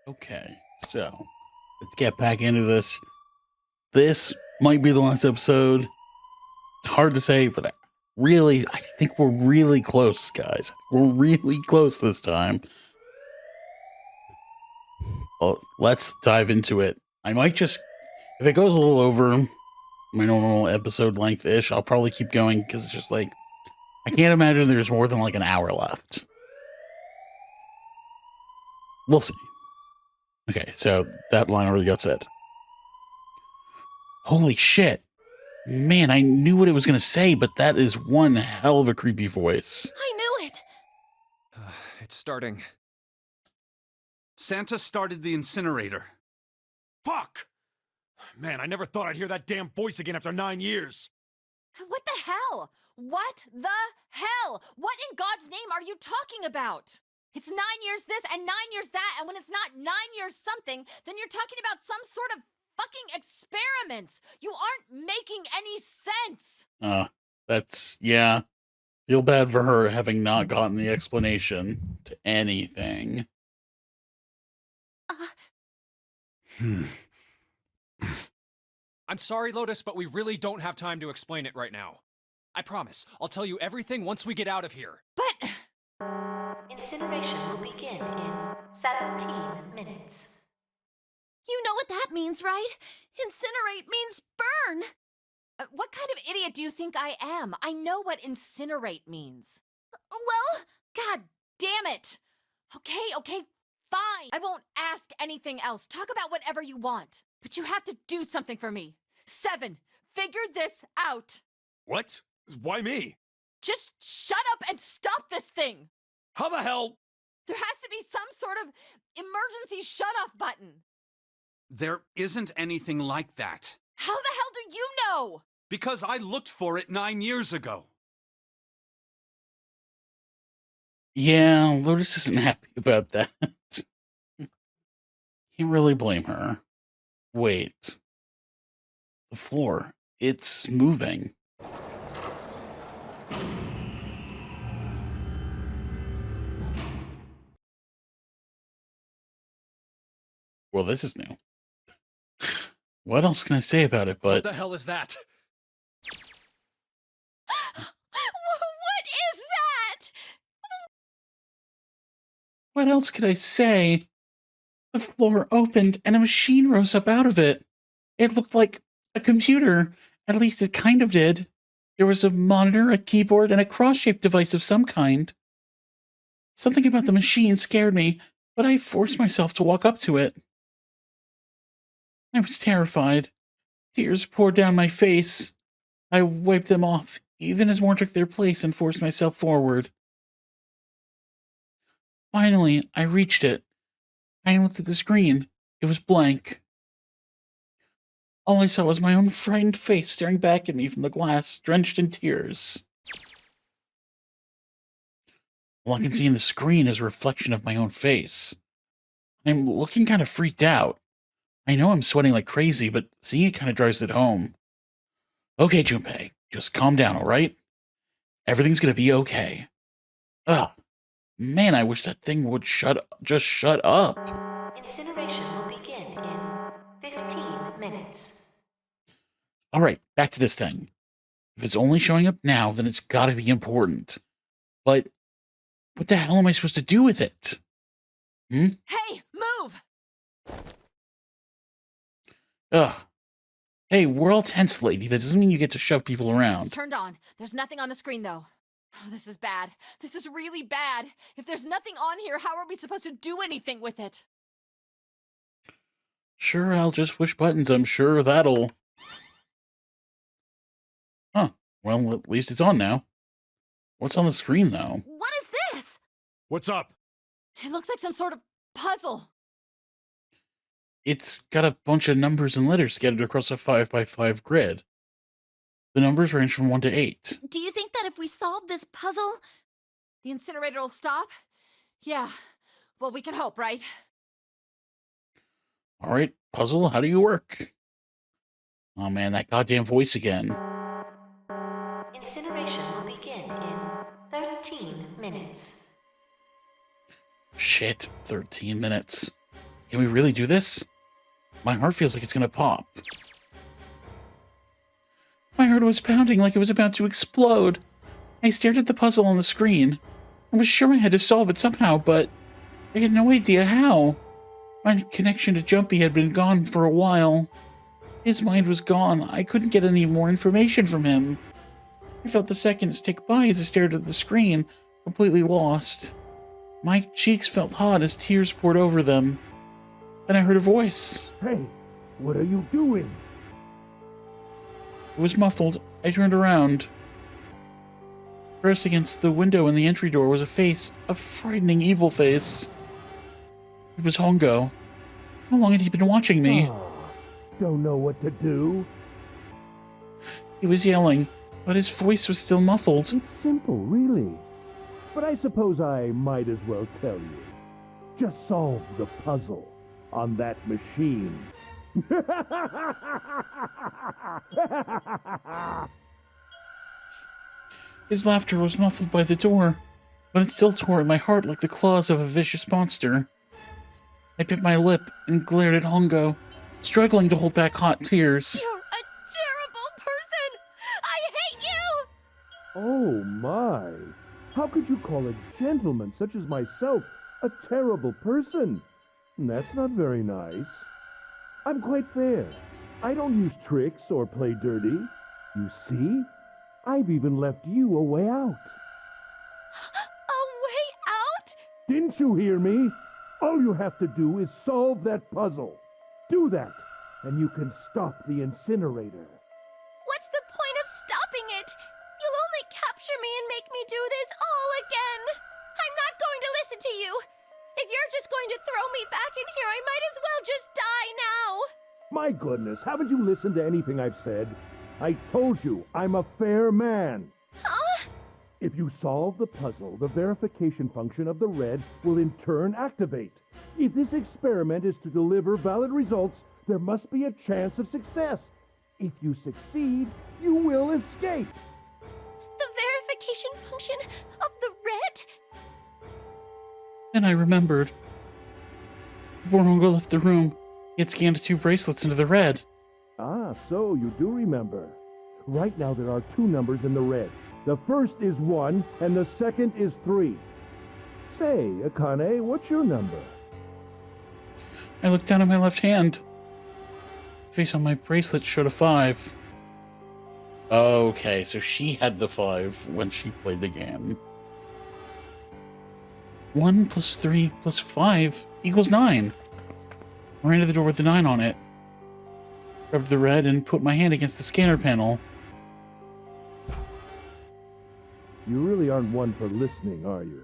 Okay, so let's get back into this. This might be the last episode. It's hard to say, but I think we're really close, guys. We're really close this time. Well, let's dive into it. I might just, if it goes a little over my normal episode length-ish, I'll probably keep going because it's just like, I can't imagine there's more than like an hour left. We'll see. Okay, so that line already got said. Holy shit. Man, I knew what it was going to say, but that is one hell of a creepy voice. I knew it! It's starting. Santa started the incinerator. Fuck! Man, I never thought I'd hear that damn voice again after 9 years. What the hell? What the hell? What in God's name are you talking about? It's 9 years this and 9 years that, and when it's not 9 years something, then you're talking about some sort of fucking experiments. You aren't making any sense. Yeah. Feel bad for her having not gotten the explanation to anything. I'm sorry, Lotus, but we really don't have time to explain it right now. I promise, I'll tell you everything once we get out of here. But... Incineration will begin in 17 minutes. You know what that means, right? Incinerate means burn. What kind of idiot do you think I am? I know what incinerate means. Well, god damn it. Okay, fine. I won't ask anything else. Talk about whatever you want. But you have to do something for me. 7, figure this out. What? Why me? Just shut up and stop this thing. How the hell? There has to be some sort of emergency shut-off button. There isn't anything like that. How the hell do you know? Because I looked for it 9 years ago. Yeah, Lotus isn't happy about that. Can't really blame her. Wait. The floor. It's moving. Well, this is new. What else can I say about it, What but... the hell is that? What is that? What else could I say? The floor opened and a machine rose up out of it. It looked like a computer. At least it kind of did. There was a monitor, a keyboard, and a cross-shaped device of some kind. Something about the machine scared me, but I forced myself to walk up to it. I was terrified. Tears poured down my face. I wiped them off, even as more took their place, and forced myself forward. Finally, I reached it. I looked at the screen. It was blank. All I saw was my own frightened face staring back at me from the glass, drenched in tears. All I can see in the screen is a reflection of my own face. I'm looking kind of freaked out. I know I'm sweating like crazy, but seeing it kind of drives it home. Okay, Junpei, just calm down, all right? Everything's gonna be okay. Ugh. Man, I wish that thing would just shut up. Incineration will begin in 15 minutes. All right, back to this thing. If it's only showing up now, then it's gotta be important. But what the hell am I supposed to do with it? Hey, move! Ugh. Hey, we're all tense, lady. That doesn't mean you get to shove people It's around. turned on. There's nothing on the screen, though. Oh, this is bad. This is really bad. If there's nothing on here, how are we supposed to do anything with it? Sure, I'll just push buttons. I'm sure that'll... Huh. Well, at least it's on now. What's on the screen, though? What is this? What's up? It looks like some sort of puzzle. It's got a bunch of numbers and letters scattered across a 5x5 grid. The numbers range from 1 to 8. Do you think that if we solve this puzzle, the incinerator will stop? Yeah. Well, we can hope, right? All right, puzzle, how do you work? Oh man, that goddamn voice again. Incineration will begin in 13 minutes. Shit, 13 minutes. Can we really do this? My heart feels like it's gonna pop. My heart was pounding like it was about to explode. I stared at the puzzle on the screen. I was sure I had to solve it somehow, but I had no idea how. My connection to Jumpy had been gone for a while. His mind was gone. I couldn't get any more information from him. I felt the seconds tick by as I stared at the screen, completely lost. My cheeks felt hot as tears poured over them. Then I heard a voice. Hey, what are you doing? It was muffled. I turned around. Pressed against the window in the entry door was a face, a frightening evil face. It was Hongo. How long had he been watching me? Oh, don't know what to do. He was yelling, but his voice was still muffled. It's simple, really. But I suppose I might as well tell you. Just solve the puzzle on that machine. His laughter was muffled by the door, but it still tore at my heart like the claws of a vicious monster. I bit my lip and glared at Hongo, struggling to hold back hot tears. You're a terrible person! I hate you! Oh my! How could you call a gentleman such as myself a terrible person? That's not very nice. I'm quite fair. I don't use tricks or play dirty. You see? I've even left you a way out. A way out? Didn't you hear me? All you have to do is solve that puzzle. Do that, and you can stop the incinerator. What's the point of stopping it? You'll only capture me and make me do this all again. I'm not going to listen to you. If you're just going to throw me back in here, I might as well just die now. My goodness, haven't you listened to anything I've said? I told you, I'm a fair man. Huh? If you solve the puzzle, the verification function of the red will in turn activate. If this experiment is to deliver valid results, there must be a chance of success. If you succeed, you will escape. The verification function of the red? Then I remembered. Before Hongo left the room, he had scanned 2 bracelets into the red. Ah, so you do remember. Right now there are 2 numbers in the red. The first is 1, and the second is 3. Say, Akane, what's your number? I looked down at my left hand. The face on my bracelet showed a 5. Okay, so she had the 5 when she played the game. 1 plus 3 plus 5 equals 9. I ran to the door with the 9 on it. Grabbed the red and put my hand against the scanner panel. You really aren't one for listening, are you?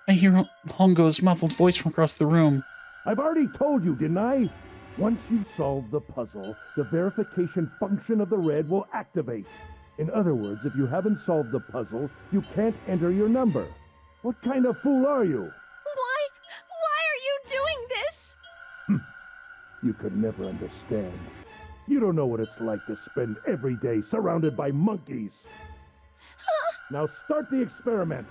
I hear Hongo's muffled voice from across the room. I've already told you, didn't I? Once you solve the puzzle, the verification function of the red will activate. In other words, if you haven't solved the puzzle, you can't enter your number. What kind of fool are you? Why are you doing this? You could never understand. You don't know what it's like to spend every day surrounded by monkeys. Now start the experiment.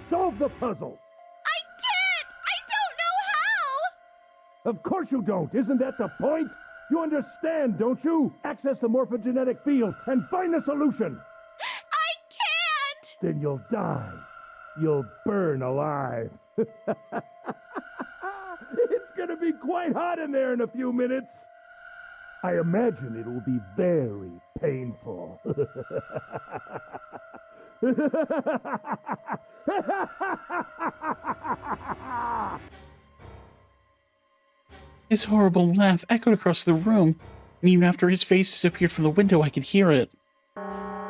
Solve the puzzle. I can't! I don't know how! Of course you don't. Isn't that the point? You understand, don't you? Access the morphogenetic field and find the solution. I can't! Then you'll die. You'll burn alive. It's gonna be quite hot in there in a few minutes. I imagine it will be very painful. His horrible laugh echoed across the room, and even after his face disappeared from the window, I could hear it.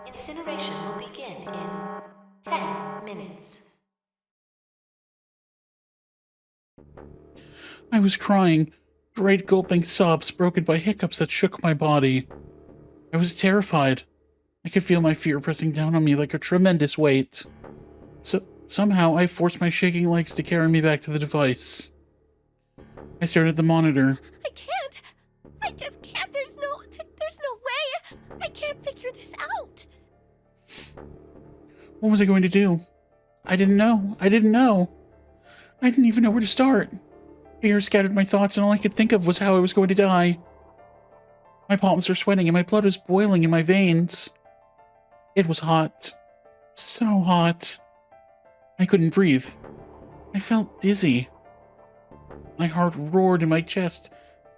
Incineration will begin in 10 minutes. I was crying, great gulping sobs broken by hiccups that shook my body. I was terrified. I could feel my fear pressing down on me like a tremendous weight. Somehow I forced my shaking legs to carry me back to the device. I stared at the monitor. I can't. I just can't. There's no way. I can't figure this out. What was I going to do? I didn't know. I didn't even know where to start. Fear scattered my thoughts, and all I could think of was how I was going to die. My palms were sweating, and my blood was boiling in my veins. It was hot. So hot. I couldn't breathe. I felt dizzy. My heart roared in my chest,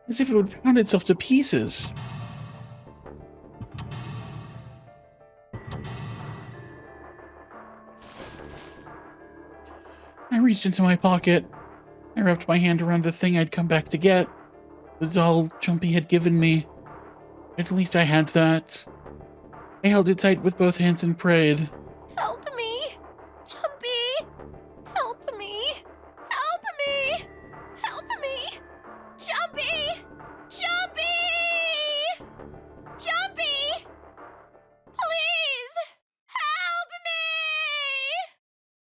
as if it would pound itself to pieces. I reached into my pocket. I wrapped my hand around the thing I'd come back to get. The doll Jumpy had given me. At least I had that. I held it tight with both hands and prayed. Help me! Jumpy! Help me! Help me! Help me! Jumpy! Jumpy! Jumpy! Please! Help me!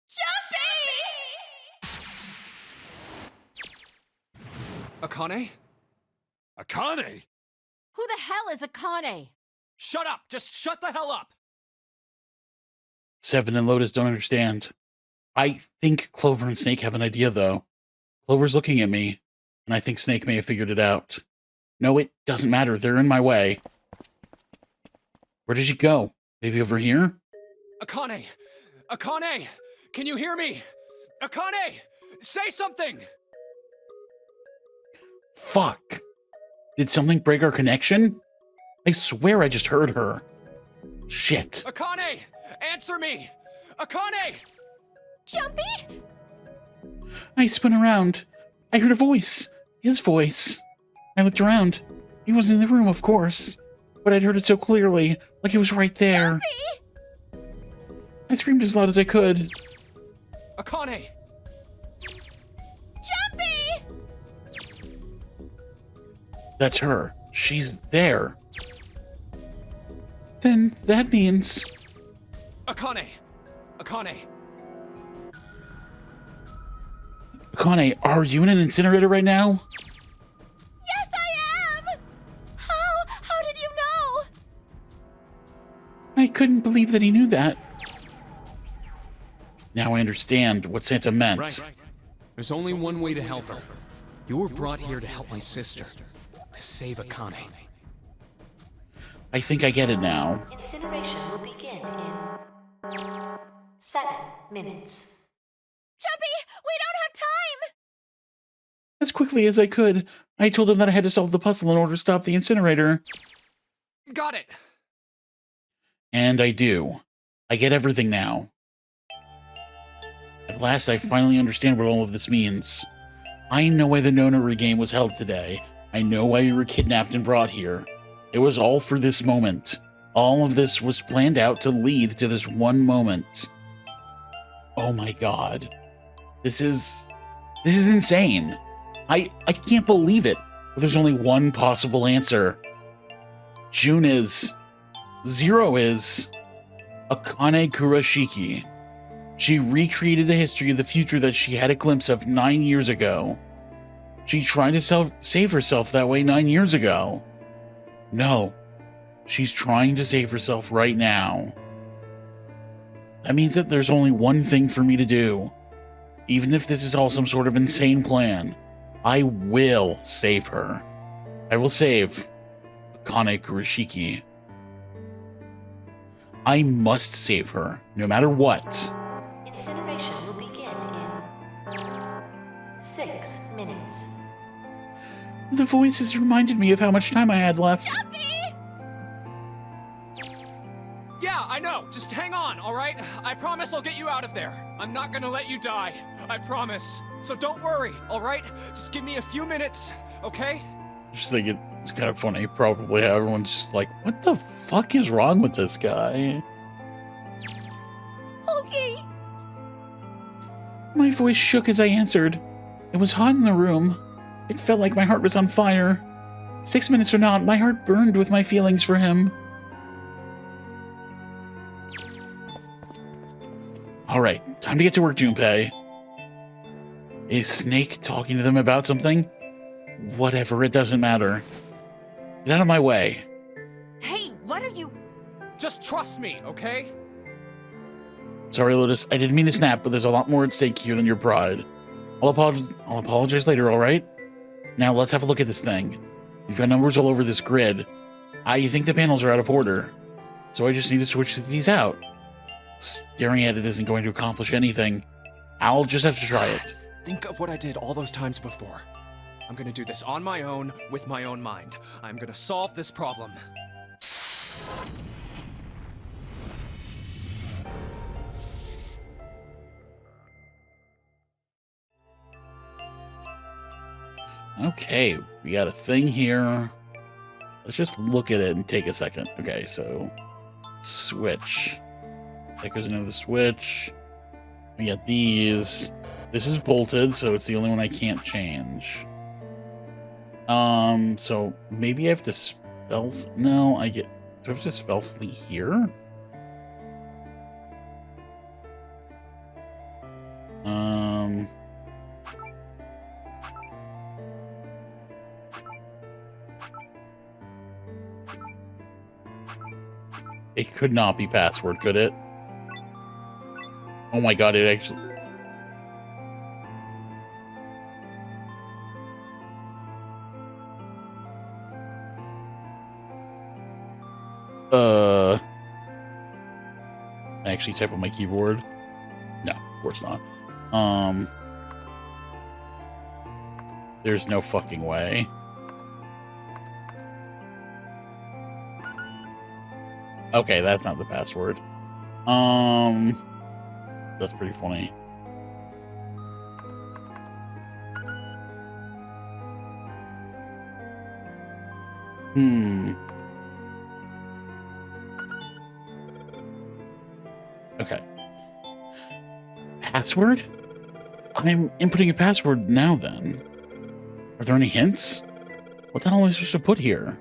Jumpy! Akane? Akane? Who the hell is Akane? Shut up! Just shut the hell up! Seven and Lotus don't understand. I think Clover and Snake have an idea, though. Clover's looking at me, and I think Snake may have figured it out. No, it doesn't matter. They're in my way. Where did she go? Maybe over here? Akane! Akane! Can you hear me? Akane! Say something! Fuck. Did something break our connection? I swear I just heard her. Shit. Akane! Answer me! Akane! Jumpy? I spun around. I heard a voice. His voice. I looked around. He wasn't in the room, of course. But I'd heard it so clearly, like he was right there. Jumpy? I screamed as loud as I could. Akane! Jumpy! That's her. She's there. Then that means... Akane! Akane! Akane, are you in an incinerator right now? Yes, I am! How did you know? I couldn't believe that he knew that. Now I understand what Santa meant. Right. There's only one way to help her. You were brought here to help my sister. To save Akane. I think I get it now. Incineration will begin in 7 minutes. Jumpy, we don't have time! As quickly as I could, I told him that I had to solve the puzzle in order to stop the incinerator. Got it! And I do. I get everything now. At last, I finally understand what all of this means. I know why the Nonary game was held today. I know why we were kidnapped and brought here. It was all for this moment. All of this was planned out to lead to this one moment. Oh my god. This is insane. I can't believe it. But there's only one possible answer. June is. Zero is. Akane Kurashiki. She recreated the history of the future that she had a glimpse of 9 years ago. She tried to save herself that way 9 years ago. No, she's trying to save herself right now. That means that there's only one thing for me to do. Even if this is all some sort of insane plan, I will save her. I will save Akane Kurashiki. I must save her, no matter what. Incineration will begin in 6 minutes. The voices reminded me of how much time I had left. Jumpy! Yeah, I know! Just hang on, alright? I promise I'll get you out of there. I'm not gonna let you die. I promise. So don't worry, alright? Just give me a few minutes, okay? Just think it's kind of funny, probably how everyone's just like, what the fuck is wrong with this guy? Okay. My voice shook as I answered. It was hot in the room. It felt like my heart was on fire. 6 minutes or not, my heart burned with my feelings for him. Alright, time to get to work, Junpei. Is Snake talking to them about something? Whatever, it doesn't matter. Get out of my way. Hey, what are you... Just trust me, okay? Sorry, Lotus, I didn't mean to snap, but there's a lot more at stake here than your pride. I'll apologize later, alright? Now let's have a look at this thing. You've got numbers all over this grid. I think the panels are out of order. So I just need to switch these out. Staring at it isn't going to accomplish anything. I'll just have to try it. Just think of what I did all those times before. I'm gonna do this on my own, with my own mind. I'm gonna solve this problem. Okay, we got a thing here. Let's just look at it and take a second. Okay, so switch. That goes into the switch. We got these. This is bolted, so it's the only one I can't change. So maybe I have to spell. No, do I have to spell something here? It could not be password, could it? Oh my god, it actually... I actually type on my keyboard? No, of course not. There's no fucking way. Okay, that's not the password. That's pretty funny. Okay. Password? I'm inputting a password now then. Are there any hints? What the hell am I supposed to put here?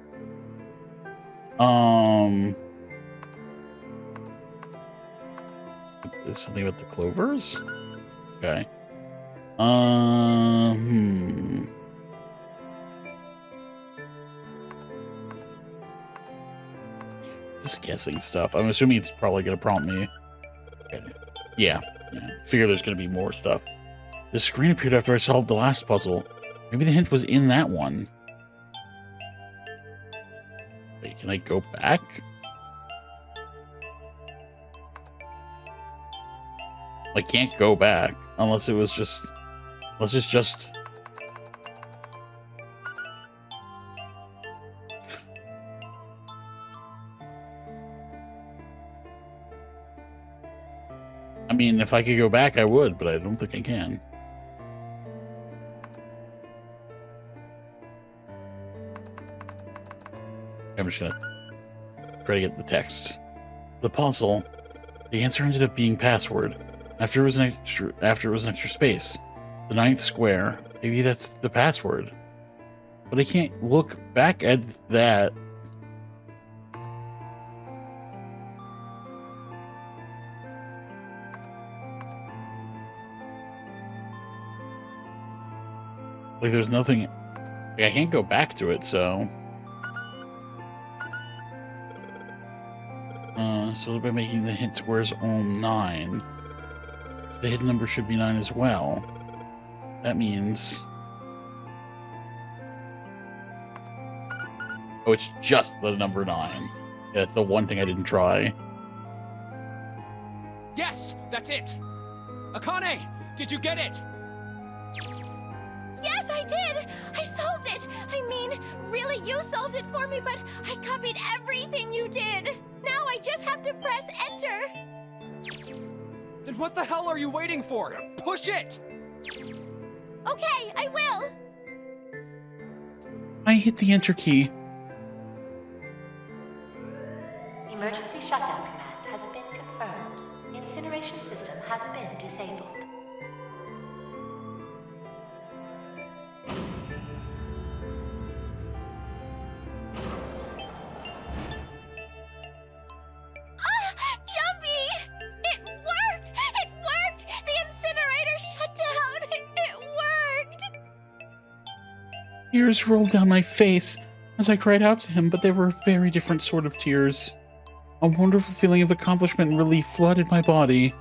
Is something about the clovers? Okay. Just guessing stuff. I'm assuming it's probably gonna prompt me. Okay. Yeah. Figure there's gonna be more stuff. The screen appeared after I solved the last puzzle. Maybe the hint was in that one. Wait, can I go back? I can't go back unless it was just... Unless it's just... I mean, if I could go back, I would, but I don't think I can. I'm just gonna try to get the text. The puzzle. The answer ended up being password. After it was an extra space. The 9th square. Maybe that's the password. But I can't look back at that. Like, there's nothing... Like, I can't go back to it, so... So by making the hint squares all 9, so the hidden number should be 9 as well. That means... Oh, it's just the number 9. Yeah, that's the one thing I didn't try. Yes, that's it! Akane, did you get it? Yes, I did! I solved it! I mean, really, you solved it for me, but I copied everything you did! Now I just have to press enter! Then what the hell are you waiting for? Push it! Okay, I will! I hit the enter key. Emergency shutdown command has been confirmed. Incineration system has been disabled. Jumpy! It worked! It worked! The incinerator shut down! It worked! Tears rolled down my face as I cried out to him, but they were a very different sort of tears. A wonderful feeling of accomplishment and relief flooded my body.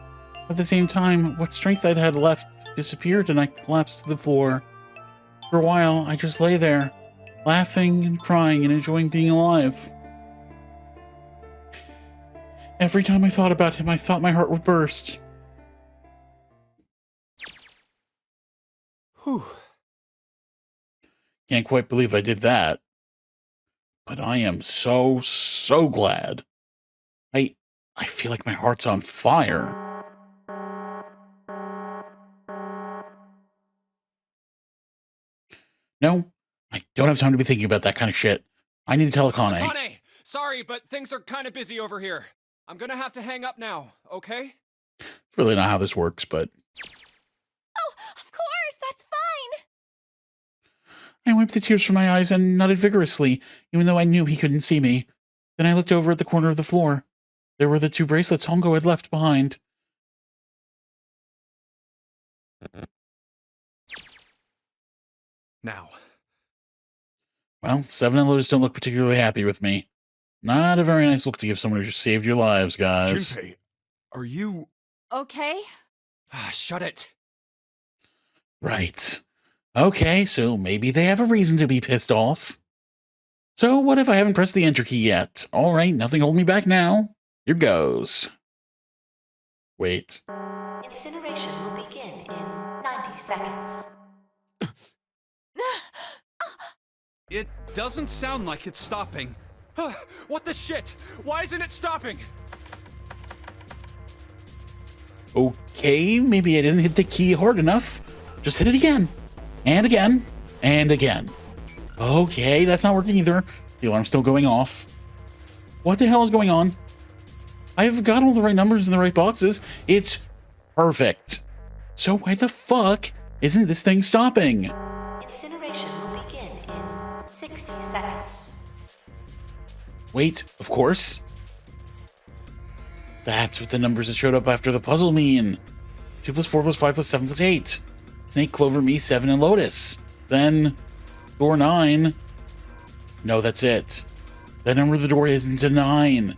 At the same time, what strength I'd had left disappeared and I collapsed to the floor. For a while, I just lay there, laughing and crying and enjoying being alive. Every time I thought about him, I thought my heart would burst. Whew. Can't quite believe I did that. But I am so glad. I feel like my heart's on fire. No, I don't have time to be thinking about that kind of shit. I need to tell Akane. Akane, sorry, but things are kind of busy over here. I'm gonna have to hang up now, okay? It's really not how this works, but Oh, of course, that's fine. I wiped the tears from my eyes and nodded vigorously, even though I knew he couldn't see me. Then I looked over at the corner of the floor. There were the 2 bracelets Hongo had left behind. Now. Well, Seven and Lotus don't look particularly happy with me. Not a very nice look to give someone who just saved your lives, guys. Junpei, are you... Okay. Ah, shut it. Right. Okay, so maybe they have a reason to be pissed off. So what if I haven't pressed the enter key yet? All right, nothing holding me back now. Here goes. Wait. Incineration will begin in 90 seconds. It doesn't sound like it's stopping. What the shit? Why isn't it stopping? Okay, maybe I didn't hit the key hard enough. Just hit it again. And again. And again. Okay, that's not working either. The alarm's still going off. What the hell is going on? I've got all the right numbers in the right boxes. It's perfect. So why the fuck isn't this thing stopping? Incineration will begin in 60 seconds. Wait, of course. That's what the numbers that showed up after the puzzle mean. 2 plus 4 plus 5 plus 7 plus 8. Snake, Clover, me, 7, and Lotus. Then, door 9. No, that's it. The number of the door isn't a 9.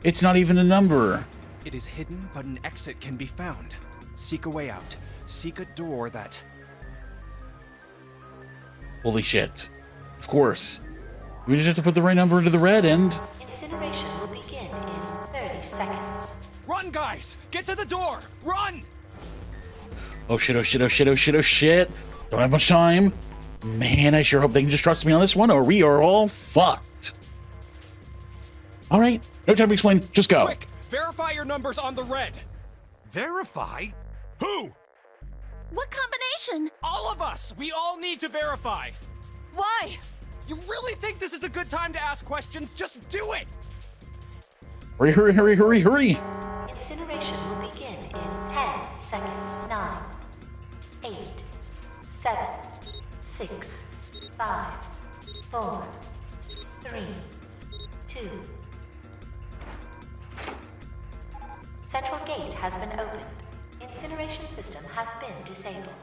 It's not even a number. It is hidden, but an exit can be found. Seek a way out. Seek a door that... Holy shit. Of course. We just have to put the right number into the red and... Incineration will begin in 30 seconds. Run, guys! Get to the door! Run! Oh shit, oh shit, oh shit, oh shit, oh shit. Don't have much time. Man, I sure hope they can just trust me on this one or we are all fucked. Alright, no time to explain, just go. Quick! Verify your numbers on the red! Verify? Who? What combination? All of us! We all need to verify! Why? You really think this is a good time to ask questions? Just do it! Hurry, hurry, hurry, hurry, hurry. Incineration will begin in 10 seconds. 9, 8, 7, 6, 5, 4, 3, 2. Central gate has been opened. Incineration system has been disabled.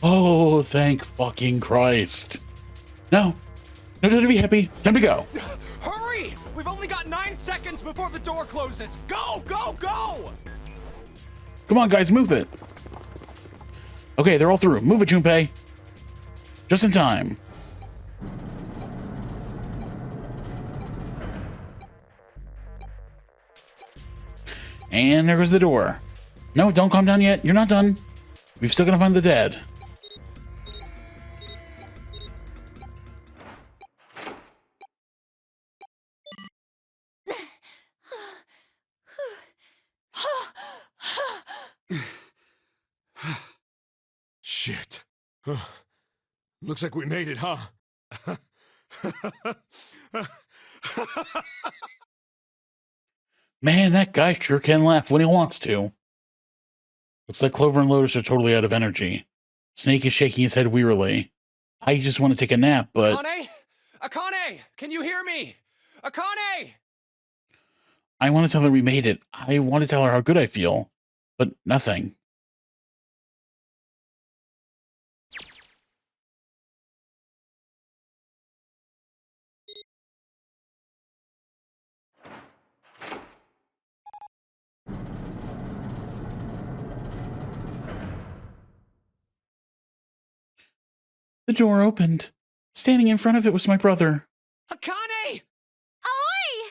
Oh, thank fucking Christ. No. No time to be happy. Time to go. Hurry! We've only got 9 seconds before the door closes! Go, go, go! Come on, guys, move it. Okay, they're all through. Move it, Junpei. Just in time. And there goes the door. No, don't calm down yet. You're not done. We've still got to find the dead. Shit. Huh. Looks like we made it, huh? Man, that guy sure can laugh when he wants to. Looks like Clover and Lotus are totally out of energy. Snake is shaking his head wearily. I just want to take a nap, but... Akane? Akane! Can you hear me? Akane! I want to tell her we made it. I want to tell her how good I feel. But nothing. The door opened. Standing in front of it was my brother. Akane! Oi!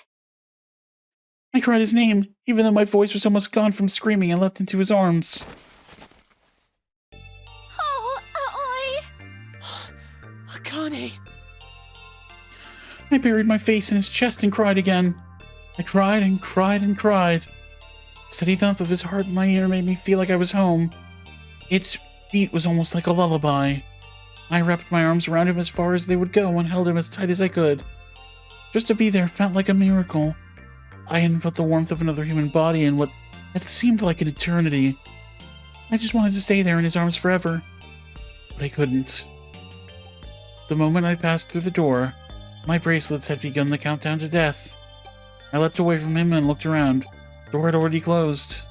I cried his name, even though my voice was almost gone from screaming, and leapt into his arms. Oh, oi! Akane! I buried my face in his chest and cried again. I cried and cried and cried. The steady thump of his heart in my ear made me feel like I was home. Its beat was almost like a lullaby. I wrapped my arms around him as far as they would go and held him as tight as I could. Just to be there felt like a miracle. I hadn't felt the warmth of another human body in what had seemed like an eternity. I just wanted to stay there in his arms forever. But I couldn't. The moment I passed through the door, my bracelets had begun the countdown to death. I leapt away from him and looked around. The door had already closed.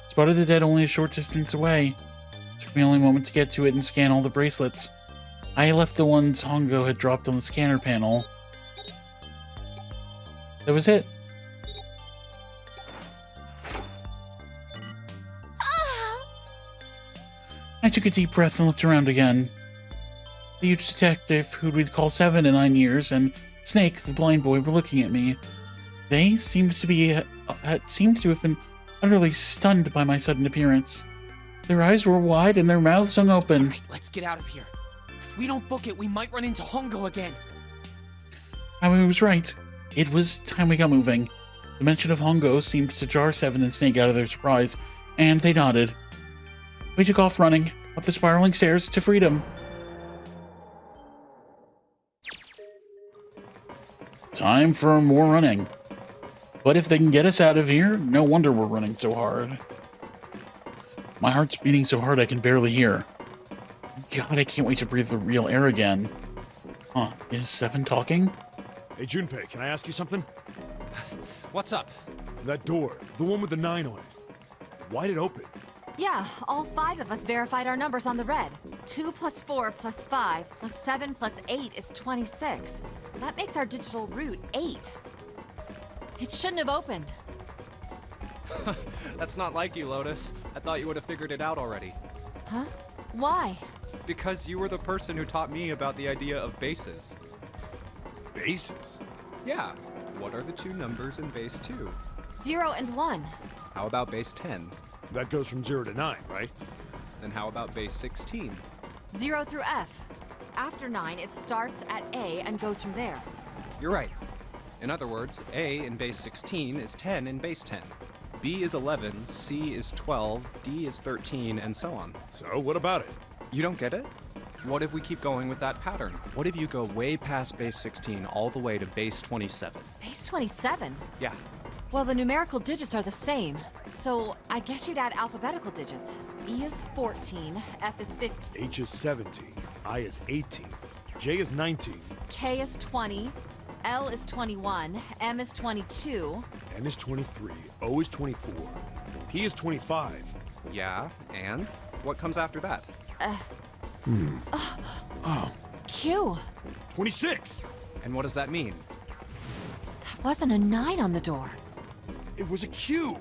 Spotted the dead only a short distance away. It took me only a moment to get to it and scan all the bracelets. I left the ones Hongo had dropped on the scanner panel. That was it. I took a deep breath and looked around again. The huge detective, who we'd call 7 in 9 years, and Snake, the blind boy, were looking at me. They seemed to have been utterly stunned by my sudden appearance. Their eyes were wide and their mouths hung open. Alright, let's get out of here. If we don't book it, we might run into Hongo again. I was right. It was time we got moving. The mention of Hongo seemed to jar 7 and Snake out of their surprise, and they nodded. We took off running, up the spiraling stairs to freedom. Time for more running. But if they can get us out of here, no wonder we're running so hard. My heart's beating so hard I can barely hear. God, I can't wait to breathe the real air again. Huh, is 7 talking? Hey, Junpei, can I ask you something? What's up? That door, the one with the 9 on it. Why'd it open? Yeah, all 5 of us verified our numbers on the red. 2 plus 4 plus 5 plus 7 plus 8 is 26. That makes our digital route 8. It shouldn't have opened. That's not like you, Lotus. I thought you would have figured it out already. Huh? Why? Because you were the person who taught me about the idea of bases. Bases? Yeah. What are the 2 numbers in base 2? 0 and 1. How about base 10? That goes from 0 to 9, right? Then how about base 16? 0 through F. After 9, it starts at A and goes from there. You're right. In other words, A in base 16 is 10 in base 10. B is 11, C is 12, D is 13, and so on. So, what about it? You don't get it? What if we keep going with that pattern? What if you go way past base 16 all the way to base 27? Base 27? Yeah. Well, the numerical digits are the same, so I guess you'd add alphabetical digits. E is 14, F is 15, H is 17, I is 18, J is 19, K is 20, L is 21, M is 22. N is 23, O is 24, P is 25. Yeah, and? What comes after that? Q. 26! And what does that mean? That wasn't a 9 on the door. It was a Q!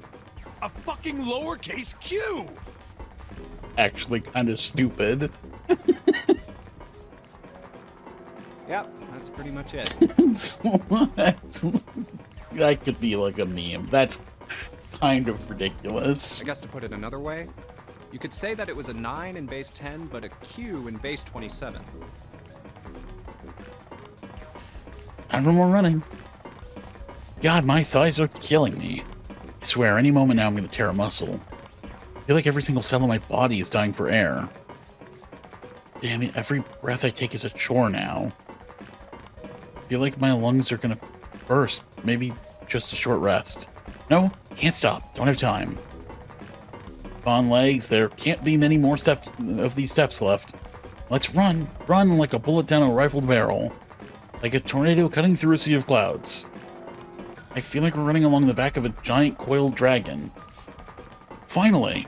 A fucking lowercase q! Actually kind of stupid. Yep, that's pretty much it. That could be like a meme. That's kind of ridiculous. I guess to put it another way, you could say that it was a 9 in base 10, but a Q in base 27. Time for more running. God, my thighs are killing me. I swear, any moment now I'm going to tear a muscle. I feel like every single cell in my body is dying for air. Damn it, every breath I take is a chore now. I feel like my lungs are going to burst. Maybe just a short rest. No, can't stop. Don't have time. On legs, there can't be many more steps of these steps left. Let's run. Run like a bullet down a rifled barrel. Like a tornado cutting through a sea of clouds. I feel like we're running along the back of a giant coiled dragon. Finally!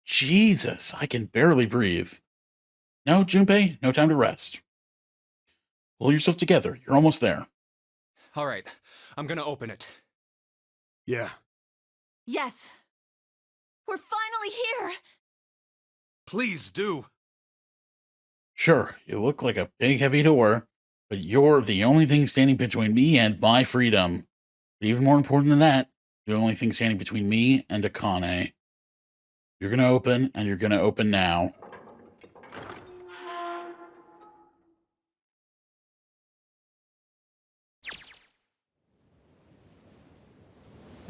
Jesus, I can barely breathe. No, Junpei, no time to rest. Pull yourself together. You're almost there. All right, I'm gonna open it. Yeah. Yes. We're finally here. Please do. Sure, you look like a big heavy door, but you're the only thing standing between me and my freedom. But even more important than that, the only thing standing between me and Akane. You're gonna open, and you're gonna open now.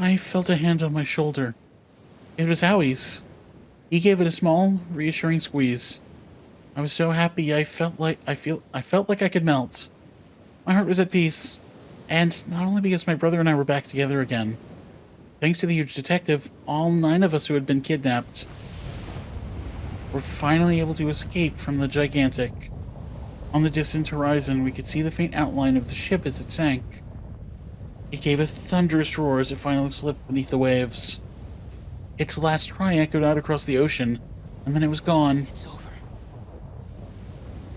I felt a hand on my shoulder. It was Howie's. He gave it a small, reassuring squeeze. I was so happy I felt like I could melt. My heart was at peace. And not only because my brother and I were back together again. Thanks to the huge detective, all 9 of us who had been kidnapped were finally able to escape from the gigantic. On the distant horizon, we could see the faint outline of the ship as it sank. It gave a thunderous roar as it finally slipped beneath the waves. Its last cry echoed out across the ocean, and then it was gone. It's over.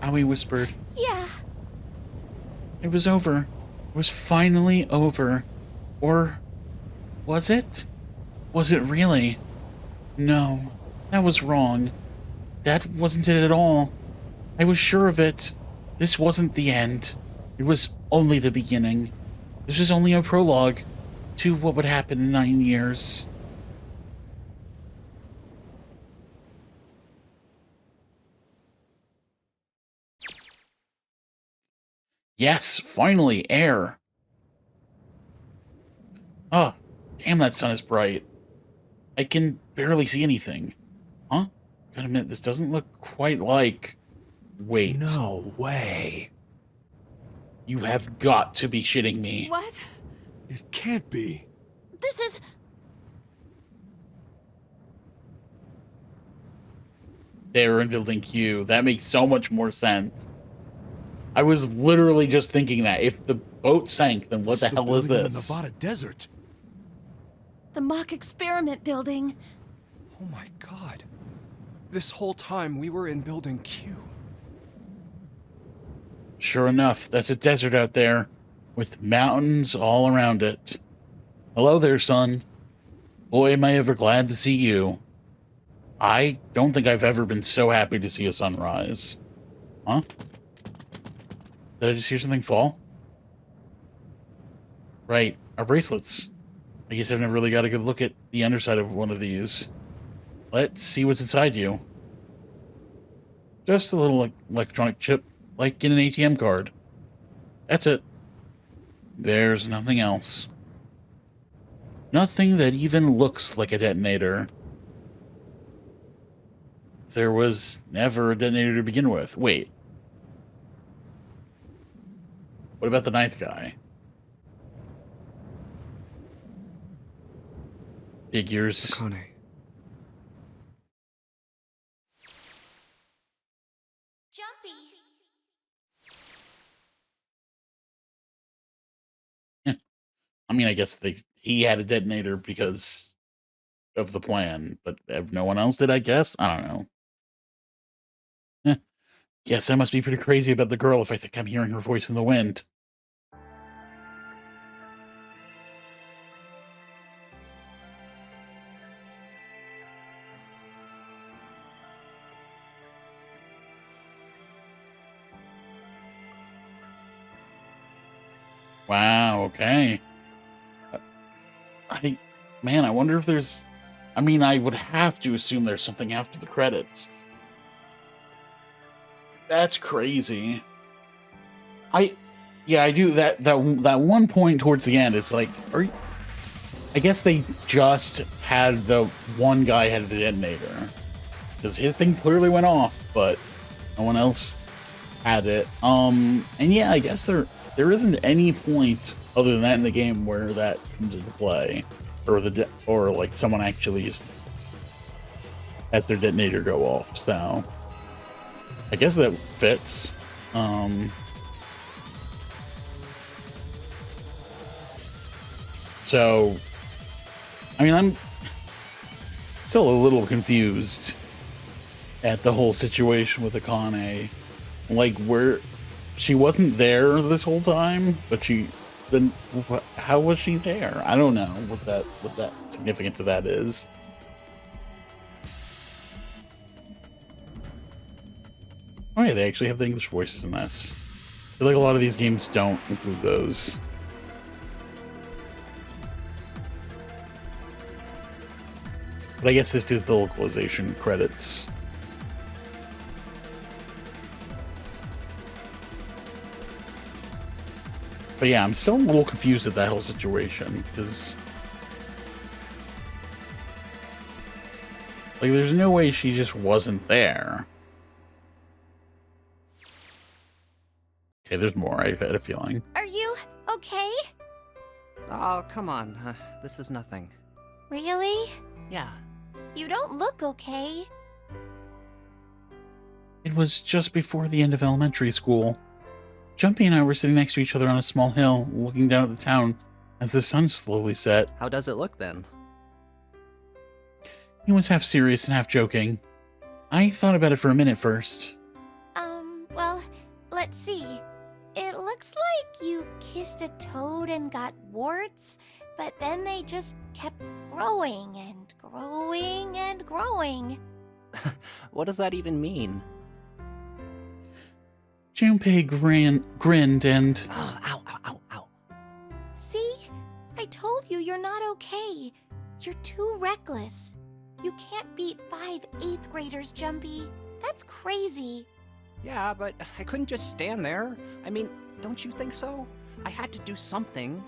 Howie whispered. Yeah. It was over. It was finally over. Or was it? Was it really? No, that was wrong. That wasn't it at all. I was sure of it. This wasn't the end. It was only the beginning. This was only a prologue to what would happen in 9 years. Yes, finally, air. Oh, damn, that sun is bright. I can barely see anything. Huh? Gotta admit, this doesn't look quite like... Wait. No way. You have got to be shitting me. What? It can't be. This is... They're in building Q. That makes so much more sense. I was literally just thinking that. If the boat sank, then what the Still hell is building in this? the Nevada desert. the mock experiment building. Oh my god. This whole time we were in Building Q. Sure enough, that's a desert out there, with mountains all around it. Hello there, son. Boy, am I ever glad to see you. I don't think I've ever been so happy to see a sunrise. Huh? Did I just hear something fall? Right, our bracelets. I guess I've never really got a good look at the underside of one of these. Let's see what's inside you. Just a little electronic chip, like in an ATM card. That's it. There's nothing else. Nothing that even looks like a detonator. There was never a detonator to begin with. Wait. What about the ninth guy? Figures. Akane. Jumpy. I mean, I guess he had a detonator because of the plan, but no one else did, I guess? I don't know. Guess I must be pretty crazy about the girl if I think I'm hearing her voice in the wind. Wow, okay. Man, I wonder if there's... I mean, I would have to assume there's something after the credits. That's crazy. Yeah, I do that one point towards the end. It's like, I guess they just had the one guy had the detonator because his thing clearly went off, but no one else had it. And yeah, I guess there isn't any point other than that in the game where that comes into play, or like someone actually has their detonator go off. So I guess that fits. So, I mean, I'm still a little confused at the whole situation with Akane. Like, she wasn't there this whole time, but how was she there? I don't know what that significance of that is. Oh yeah, they actually have the English voices in this. I feel like a lot of these games don't include those. But I guess this is the localization credits. But yeah, I'm still a little confused at that whole situation, because like there's no way she just wasn't there. Okay, there's more. I had a feeling. Are you okay? Oh, come on. This is nothing. Really? Yeah. You don't look okay. It was just before the end of elementary school. Jumpy and I were sitting next to each other on a small hill, looking down at the town as the sun slowly set. How does it look then? He was half serious and half joking. I thought about it for a minute first. Well, let's see. It looks like you kissed a toad and got warts, but then they just kept growing and growing and growing. What does that even mean? Junpei grinned and... Ow, ow, ow, ow. See? I told you you're not okay. You're too reckless. You can't beat 5 8th graders, Jumpy. That's crazy. Yeah, but I couldn't just stand there. I mean, don't you think so? I had to do something.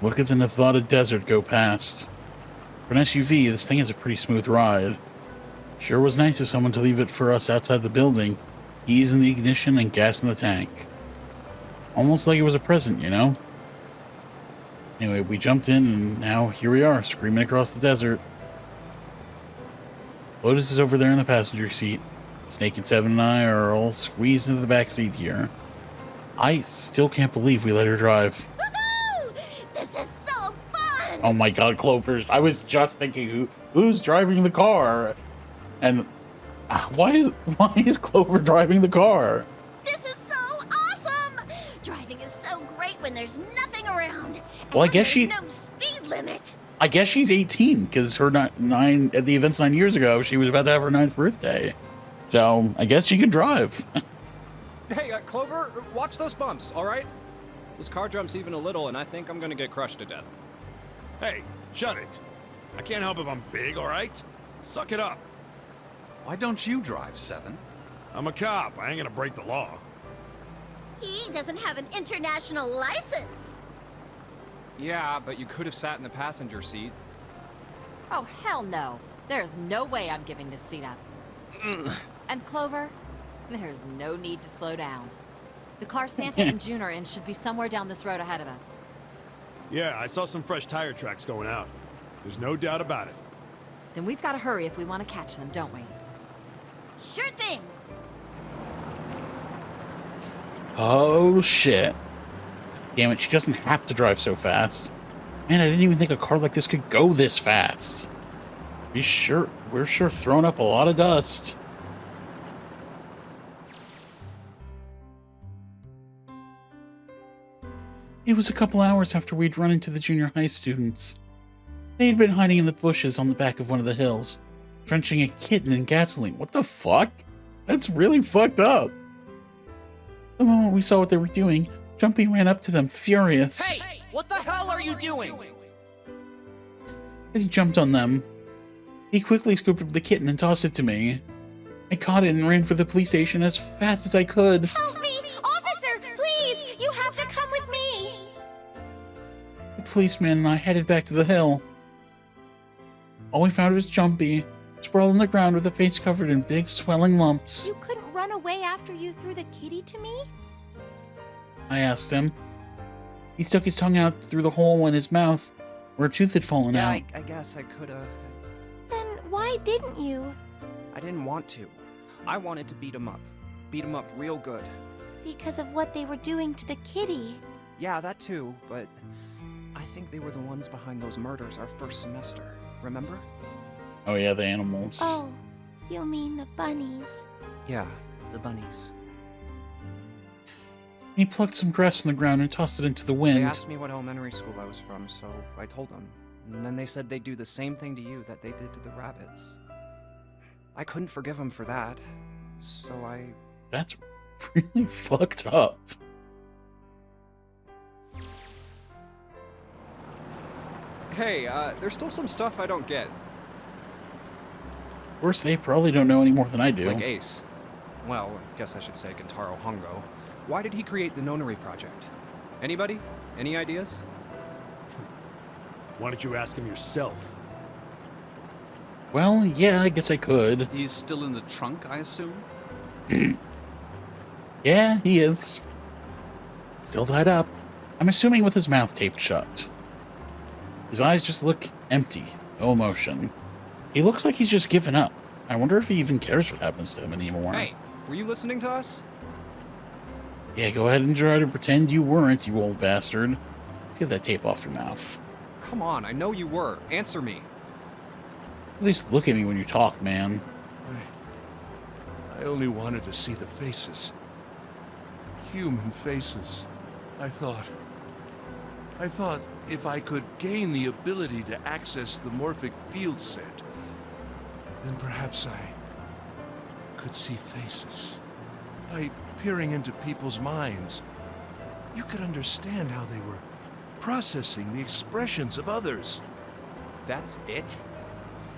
Look at the Nevada desert go past. For an SUV, this thing is a pretty smooth ride. Sure was nice of someone to leave it for us outside the building. Keys in the ignition and gas in the tank. Almost like it was a present, you know? Anyway, we jumped in and now here we are, screaming across the desert. Lotus is over there in the passenger seat. Snake and Seven and I are all squeezed into the back seat here. I still can't believe we let her drive. Woohoo! This is so fun! Oh my god, Clover. I was just thinking, who's driving the car? And why is Clover driving the car? This is so awesome! Driving is so great when there's nothing around. Well, I And guess there's no speed limit. I guess she's 18 because her nine at the events 9 years ago, she was about to have her 9th birthday. So I guess she could drive. Hey, Clover, watch those bumps, all right? This car jumps even a little, and I think I'm gonna get crushed to death. Hey, shut it. I can't help if I'm big, all right? Suck it up. Why don't you drive, Seven? I'm a cop. I ain't gonna break the law. He doesn't have an international license. Yeah, but you could have sat in the passenger seat. Oh, hell no. There's no way I'm giving this seat up. And Clover, there's no need to slow down. The car Santa and June are in should be somewhere down this road ahead of us. Yeah, I saw some fresh tire tracks going out. There's no doubt about it. Then we've got to hurry if we want to catch them, don't we? Sure thing! Oh shit. Damn it, she doesn't have to drive so fast. Man, I didn't even think a car like this could go this fast. We're sure throwing up a lot of dust. It was a couple hours after we'd run into the junior high students. They had been hiding in the bushes on the back of one of the hills, drenching a kitten in gasoline. What the fuck? That's really fucked up. The moment we saw what they were doing, Jumpy ran up to them, furious. Hey! What the hell are you doing? He jumped on them. He quickly scooped up the kitten and tossed it to me. I caught it and ran for the police station as fast as I could. Help me! Officer, please! You have to come with me! The policeman and I headed back to the hill. All we found was Jumpy, sprawled on the ground with a face covered in big swelling lumps. You couldn't run away after you threw the kitty to me? I asked him. He stuck his tongue out through the hole in his mouth, where a tooth had fallen Yeah, out. I guess I could've. Then why didn't you? I didn't want to. I wanted to beat him up. Beat him up real good. Because of what they were doing to the kitty. Yeah, that too, but I think they were the ones behind those murders our first semester. Remember? Oh yeah, the animals. Oh, You mean the bunnies? Yeah, the bunnies. He plucked some grass from the ground and tossed it into the wind. They asked me what elementary school I was from, so I told them. And then they said they'd do the same thing to you that they did to the rabbits. I couldn't forgive them for that, so I... That's really fucked up. Hey, there's still some stuff I don't get. Of course, they probably don't know any more than I do. Like Ace. Well, I guess I should say Kentaro Hongo. Why did he create the Nonary project? Anybody? Any ideas? Why don't you ask him yourself? Well, yeah, I guess I could. He's still in the trunk, I assume? Yeah, he is. Still tied up. I'm assuming with his mouth taped shut. His eyes just look empty. No emotion. He looks like he's just given up. I wonder if he even cares what happens to him anymore. Hey, were you listening to us? Yeah, go ahead and try to pretend you weren't, you old bastard. Let's get that tape off your mouth. Come on, I know you were. Answer me. At least look at me when you talk, man. I only wanted to see the faces. Human faces. I thought if I could gain the ability to access the morphic field set, then perhaps I could see faces. By peering into people's minds, you could understand how they were processing the expressions of others. That's it?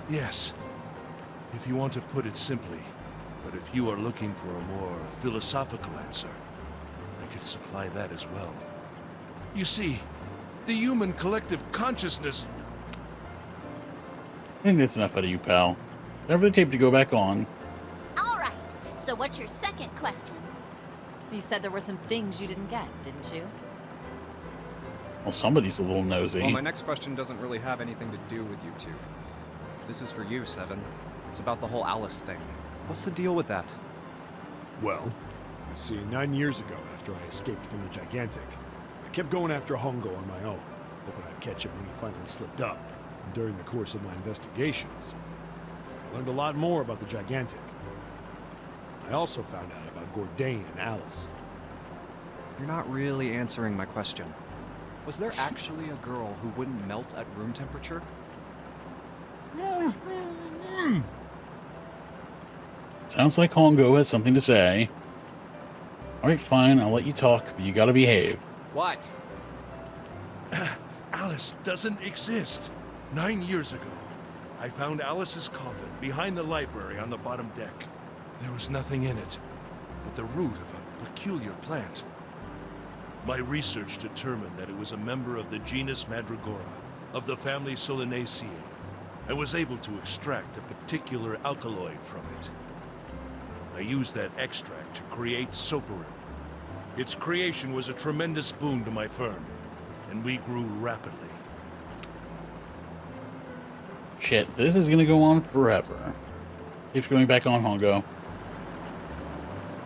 Yes, if you want to put it simply. But if you are looking for a more philosophical answer, I could supply that as well. You see, the human collective consciousness... I think that's enough out of you, pal. Time for the tape to go back on. All right. So what's your second question? You said there were some things you didn't get, didn't you? Well, somebody's a little nosy. Well, my next question doesn't really have anything to do with you two. This is for you, Seven. It's about the whole Alice thing. What's the deal with that? Well, you see, 9 years ago, after I escaped from the Gigantic, I kept going after Hongo on my own, hoping I'd catch him when he finally slipped up. And during the course of my investigations, I learned a lot more about the Gigantic. I also found out about Gordain and Alice. You're not really answering my question. Was there actually a girl who wouldn't melt at room temperature? Sounds like Hongo has something to say. Alright, fine, I'll let you talk, but you gotta behave. What? Alice doesn't exist. 9 years ago, I found Alice's coffin behind the library on the bottom deck. There was nothing in it but the root of a peculiar plant. My research determined that it was a member of the genus Mandragora, of the family Solanaceae. I was able to extract a particular alkaloid from it. I used that extract to create Soparil. Its creation was a tremendous boon to my firm, and we grew rapidly. Shit, this is gonna go on forever. Keeps going back on, Hongo.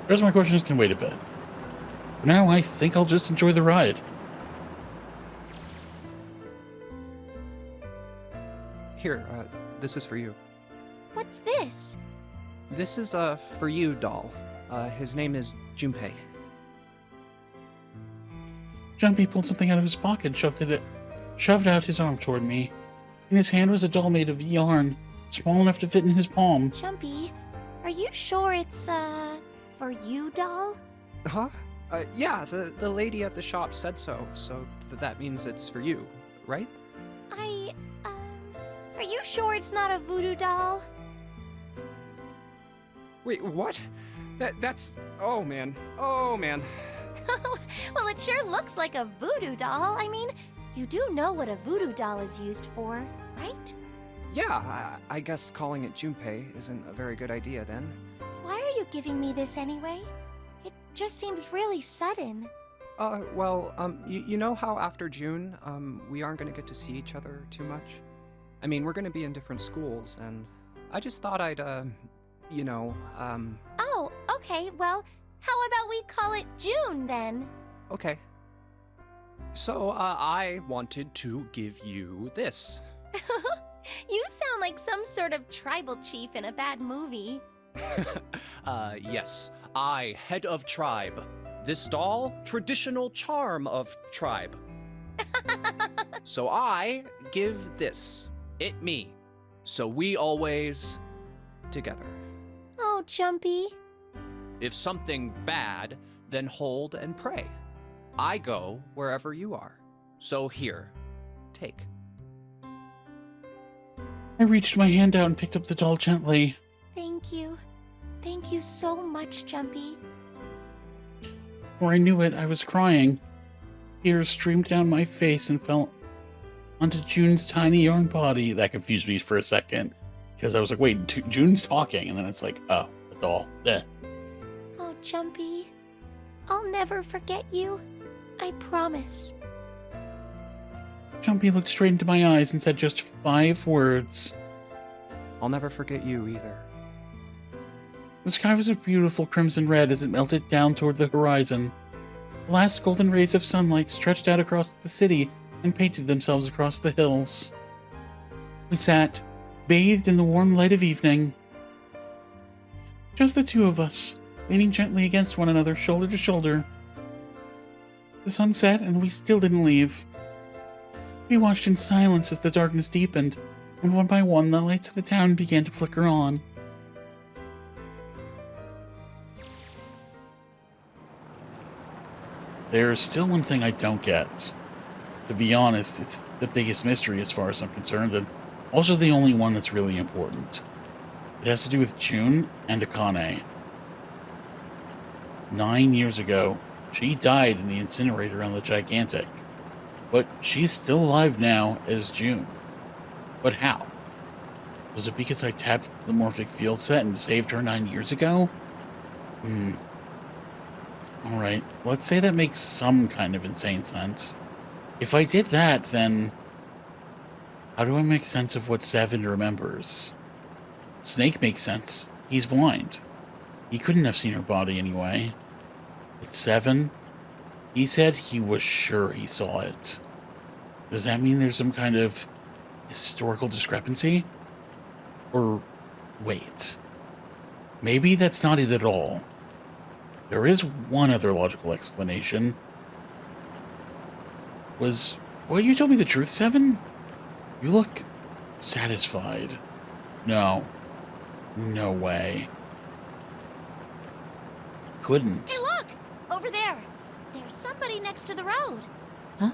The rest of my questions can wait a bit. For now, I think I'll just enjoy the ride. Here, this is for you. What's this? This is, for you, doll. His name is Junpei. Jumpy pulled something out of his pocket and shoved out his arm toward me. In his hand was a doll made of yarn, small enough to fit in his palm. Jumpy, are you sure it's, for you, doll? Huh? Yeah, the lady at the shop said so, so that means it's for you, right? Are you sure it's not a voodoo doll? Wait, what? That's... Oh, man. Oh, man. Well, it sure looks like a voodoo doll. I mean, you do know what a voodoo doll is used for, right? Yeah, I guess calling it Junpei isn't a very good idea then. Why are you giving me this anyway? It just seems really sudden. Well, you know how after June, we aren't gonna get to see each other too much? I mean, we're gonna be in different schools, and I just thought I'd, you know, Oh, okay, well, how about we call it June, then? Okay. So, I wanted to give you this. You sound like some sort of tribal chief in a bad movie. Yes. I, head of tribe. This doll, traditional charm of tribe. So I give this. It me. So we always together. Oh, Jumpy. If something bad, then hold and pray. I go wherever you are. So here, take. I reached my hand out and picked up the doll gently. Thank you. Thank you so much, Jumpy. Before I knew it, I was crying. Tears streamed down my face and fell onto June's tiny young body. That confused me for a second, because I was like, wait, June's talking, and then it's like, oh, the doll. Eh. Oh, Jumpy. I'll never forget you. I promise. Jumpy looked straight into my eyes and said just 5 words. I'll never forget you either. The sky was a beautiful crimson red as it melted down toward the horizon. The last golden rays of sunlight stretched out across the city and painted themselves across the hills. We sat, bathed in the warm light of evening. Just the two of us, leaning gently against one another, shoulder to shoulder. The sun set and we still didn't leave. We watched in silence as the darkness deepened, and one by one the lights of the town began to flicker on. There's still one thing I don't get. To be honest, it's the biggest mystery as far as I'm concerned, and also the only one that's really important. It has to do with June and Akane. 9 years ago, she died in the incinerator on the Gigantic. But she's still alive now as June. But how? Was it because I tapped the morphic field set and saved her 9 years ago? Alright, let's say that makes some kind of insane sense. If I did that, then how do I make sense of what Seven remembers? Snake makes sense. He's blind. He couldn't have seen her body anyway. But Seven? He said he was sure he saw it. Does that mean there's some kind of historical discrepancy? Or wait. Maybe that's not it at all. There is one other logical explanation. Was what you told me the truth, Seven? You look satisfied. No. No way. Couldn't. Hey, look! Over there. There's somebody next to the road. Huh?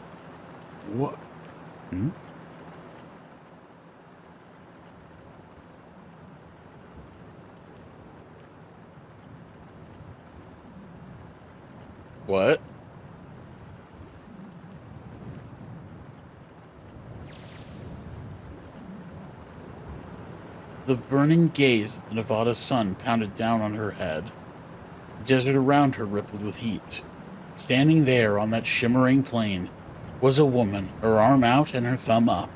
What? Hmm? What? The burning gaze of the Nevada sun pounded down on her head. The desert around her rippled with heat. Standing there on that shimmering plain was a woman, her arm out and her thumb up.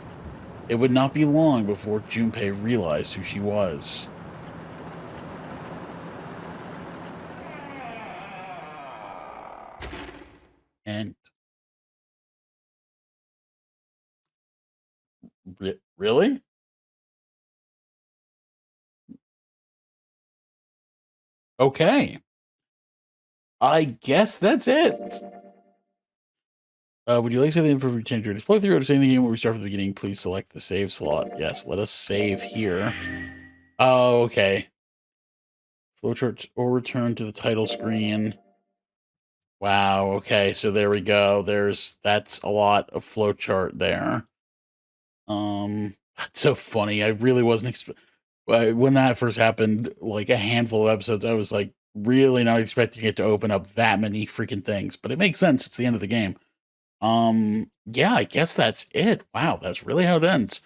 It would not be long before Junpei realized who she was. And really? Okay. I guess that's it. Would you like to say the info for change your display through or to say in the game where we start from the beginning? Please select the save slot. Yes, let us save here. Oh, okay. Flowchart or return to the title screen. Wow, okay, so there we go. That's a lot of flowchart there. That's so funny. I really wasn't when that first happened, like a handful of episodes, I was like really not expecting it to open up that many freaking things, but it makes sense. It's the end of the game. Yeah, I guess that's it. Wow, that's really how it ends.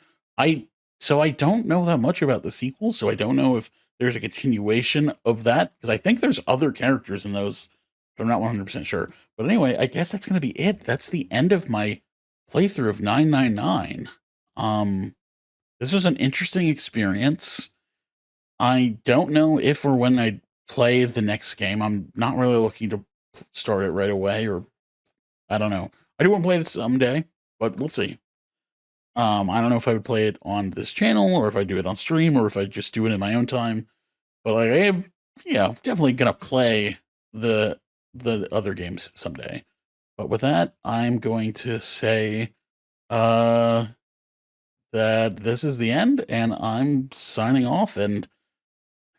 So I don't know that much about the sequel, so I don't know if there's a continuation of that, because I think there's other characters in those, but I'm not 100% sure. But anyway, I guess that's going to be it. That's the end of my playthrough of 999. This was an interesting experience. I don't know if or when I play the next game. I'm not really looking to start it right away, or I don't know. I do want to play it someday, but we'll see. I don't know if I would play it on this channel or if I do it on stream or if I just do it in my own time. But like, I am, yeah, definitely gonna play the other games someday. But with that, I'm going to say that this is the end, and I'm signing off. And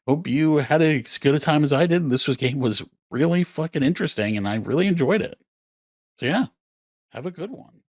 hope you had as good a time as I did. Game was really fucking interesting, and I really enjoyed it. So yeah, have a good one.